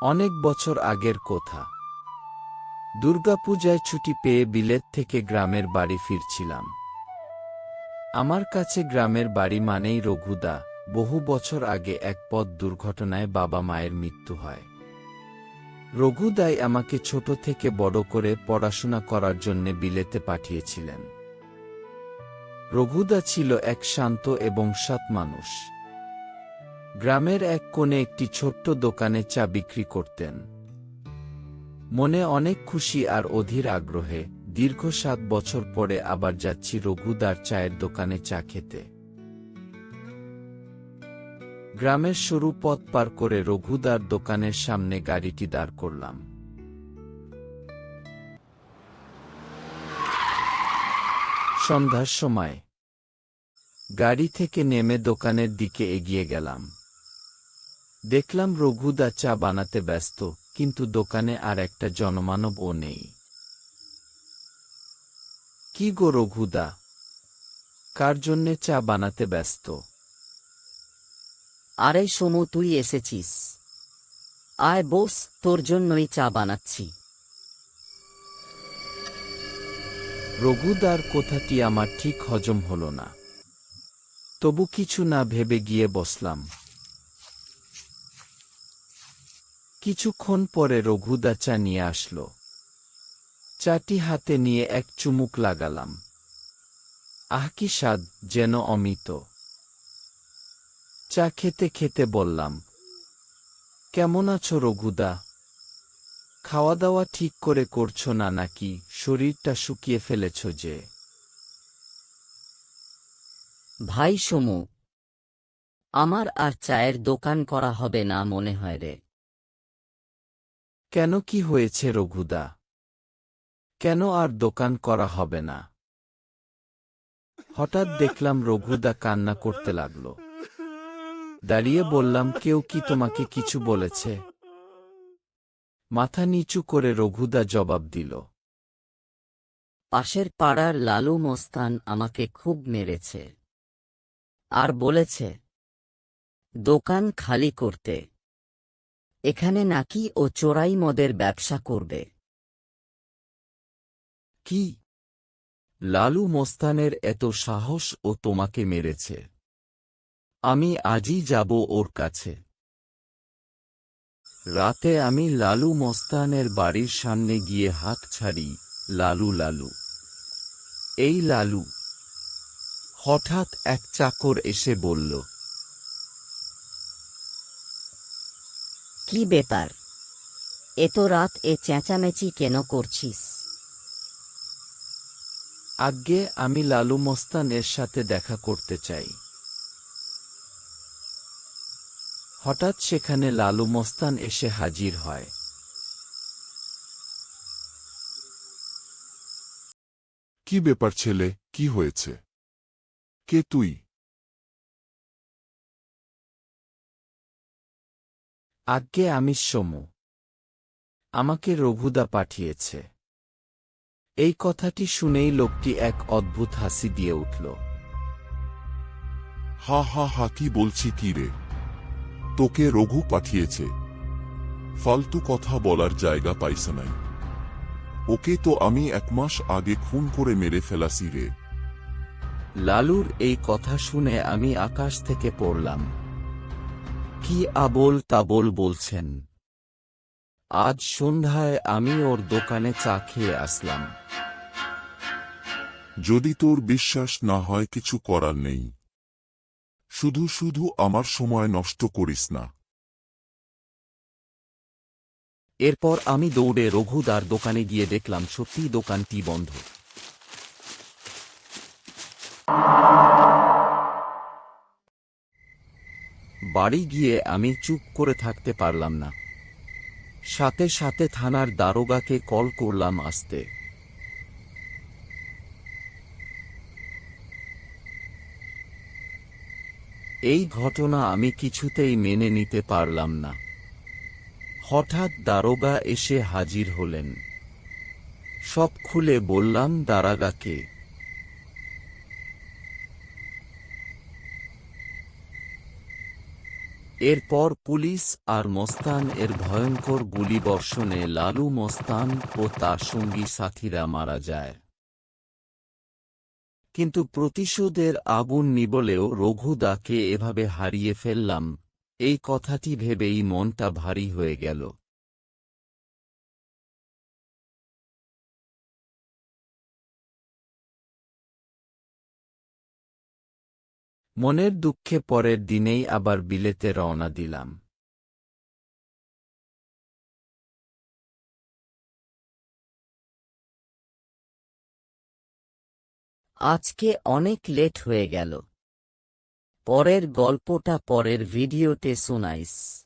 অনেক বছর আগের কথা। দুর্গাপূজায় ছুটি পেয়ে বিলেত থেকে গ্রামের বাড়ি ফিরছিলাম। আমার কাছে গ্রামের বাড়ি মানেই রঘুদা। বহু বছর আগে এক পথ দুর্ঘটনায় বাবা মায়ের মৃত্যু হয়। রঘুদাই আমাকে ছোট থেকে বড় করে পড়াশোনা করার জন্য বিলেতে পাঠিয়েছিলেন। রঘুদা ছিল এক শান্ত এবং সৎ মানুষ। গ্রামের এক কোণে একটি ছোট্ট দোকানে চা বিক্রি করতেন। মনে অনেক খুশি আর অধীর আগ্রহে দীর্ঘ 7 বছর পরে আবার যাচ্ছি রঘুদার চায়ের দোকানে চা খেতে। গ্রামের সরু পথ পার করে রঘুদার দোকানের সামনে গাড়িটি দাঁড় করলাম। সন্ধ্যার সময় গাড়ি থেকে নেমে দোকানের দিকে এগিয়ে গেলাম। দেখলাম রঘুদা চা বানাতে ব্যস্ত, কিন্তু দোকানে আর একটা জনমানবও নেই। কি গো রঘুদা, কার জন্যে চা বানাতে ব্যস্ত? আরে সমু, তুই এসেছিস। আয় বস, তোর জন্যই চা বানাচ্ছি। রঘুদার কথাটি আমার ঠিক হজম হল না। তবু কিছু না ভেবে গিয়ে বসলাম। কিছুক্ষণ পরে রঘুদা চা নিয়ে আসলো। চাটি হাতে নিয়ে এক চুমুক লাগালাম। আহ, কি স্বাদ, যেন অমৃত। চা খেতে খেতে বললাম, কেমন আছো রঘুদা? খাওয়া দাওয়া ঠিক করে করছো না নাকি শরীরটা শুকিয়ে ফেলেছ যে? ভাই সমু, আমার আর চায়ের দোকান করা হবে না মনে হয় রে। কেন, কি হয়েছে রঘুদা? কেন আর দোকান করা হবে না? হঠাৎ দেখলাম রঘুদা কান্না করতে লাগল। দাঁড়িয়ে বললাম, কেউ কি তোমাকে কিছু বলেছে? মাথা নিচু করে রঘুদা জবাব দিল, পাশের পাড়ার লালু মস্তান আমাকে খুব মেরেছে আর বলেছে দোকান খালি করতে। এখানে নাকি ও চোরাই মদের ব্যবসা করবে। কি? লালু মস্তানের এত সাহস, ও তোমাকে মেরেছে? আমি আজই যাব ওর কাছে। রাতে আমি লালু মস্তানের বাড়ির সামনে গিয়ে হাত ছাড়ি, লালু লালু, এই লালু। হঠাৎ এক চাকর এসে বলল, কি ব্যাপার, এত রাত এ চেঁচামেচি কেন করছিস? আজ্ঞে, আমি লালু মস্তানের সাথে দেখা করতে চাই। হঠাৎ সেখানে লালু মস্তান এসে হাজির হয়। কি ব্যাপার ছেলে, কি হয়েছে? কে তুই? আজ্ঞে, আমি সমু। আমাকে রঘুদা পাঠিয়েছে। এই কথাটি শুনেই লোকটি এক অদ্ভুত হাসি দিয়ে উঠল। হা হা হা, কি বলছি কি রে? তোকে রঘু পাঠিয়েছে? ফালতু কথা বলার জায়গা পাইছে নাই। ওকে তো আমি 1 মাস আগে খুন করে মেরে ফেলাছি রে। লালুর এই কথা শুনে আমি আকাশ থেকে পড়লাম। কি আবোল তাবোল বলছেন! আজ সন্ধ্যায় আমি ওর দোকানে চা খেয়ে আসলাম। যদি তোর বিশ্বাস না হয় কিছু করার নেই। শুধু শুধু আমার সময় নষ্ট করিস না। এরপর আমি দৌড়ে রঘুদার দোকানে গিয়ে দেখলাম সত্যিই দোকানটি বন্ধ। বাড়ি গিয়ে আমি চুপ করে থাকতে পারলাম না। সাথে সাথে থানার দারোগাকে কল করলাম আসতে। এই ঘটনা আমি কিছুতেই মেনে নিতে পারলাম না। হঠাৎ দারোগা এসে হাজির হলেন। সব খুলে বললাম দারোগাকে। এরপর পুলিশ আর মস্তান এর ভয়ঙ্কর গুলিবর্ষণে লালু, মস্তান ও তার সঙ্গী সাথীরা মারা যায়। কিন্তু প্রতিশোধের আগুন নিবলেও রঘুদাকে এভাবে হারিয়ে ফেললাম, এই কথাটি ভেবেই মনটা ভারী হয়ে গেল। মনের দুঃখে পরের দিনেই আবার বিলেতে রওনা দিলাম। আজকে অনেক লেট হয়ে গেল। পরের গল্পটা পরের ভিডিওতে শোনাইস।